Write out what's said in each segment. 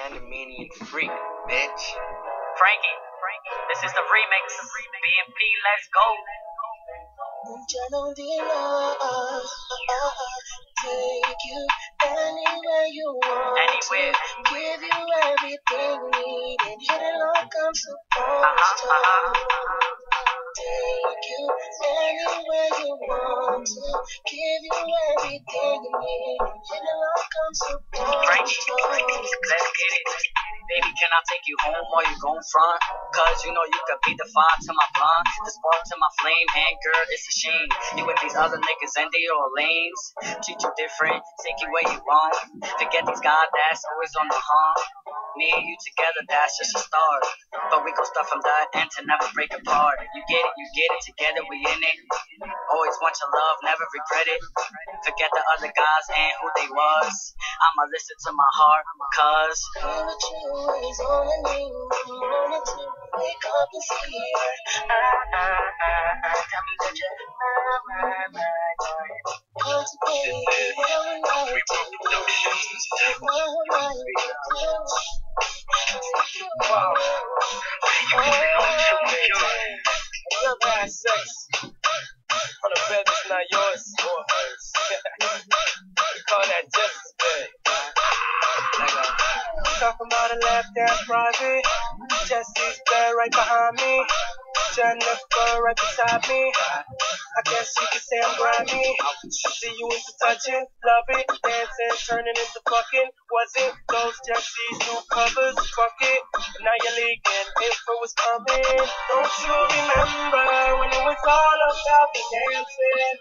Panamanian freak, bitch. Frankie, this is the remix. BMP, let's go. Take you anywhere you want. Anywhere. Give you everything you need and hit it like I'm supposed to. Take you anywhere you want to. Give you everything you need and hit it like I'm supposed Frankie, to. let's get it. Baby, can I take you home or you gon' front? Cause you know you could be the fire to my blunt, the spark to my flame, and girl, it's a shame. You with these other niggas and they all lanes. Treat you different, take you where you want. Forget these guys that's always on the hump. Me and you together, that's just a start. But we gon' start from that end to never break apart. You get it, together we in it. Always want your love, never regret it. Forget the other guys and who they was. I'ma listen to my heart, cause Being with you is all I need. Morning to wake up and see her. Tell me that you're mine. Contemplate every night. Love had sex on a bed that's not yours or hers. We call that justice bed. Talking about a lap dance private. Jesse's bed right behind me. Jennifer right beside me. I guess you could say I'm grimy. See you into touching, love it, dancing, turning into fucking. Wasn't those Jesse's new covers? Fuck it, now you're leaking. If it was coming, don't you remember when it was all about the dancing?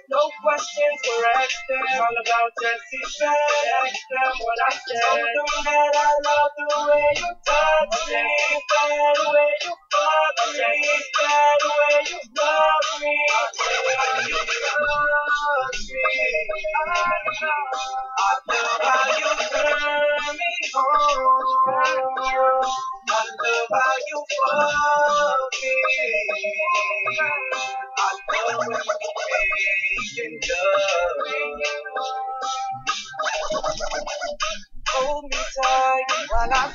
No questions were asked them. All about Jesse's bed. Ask them what I said. Told them that I love the way you touch me, the way you fuck me, the way you love me, the way you love me. I love how you turn me on. I love how you fuck me. I love when you making love. Hold me tight while I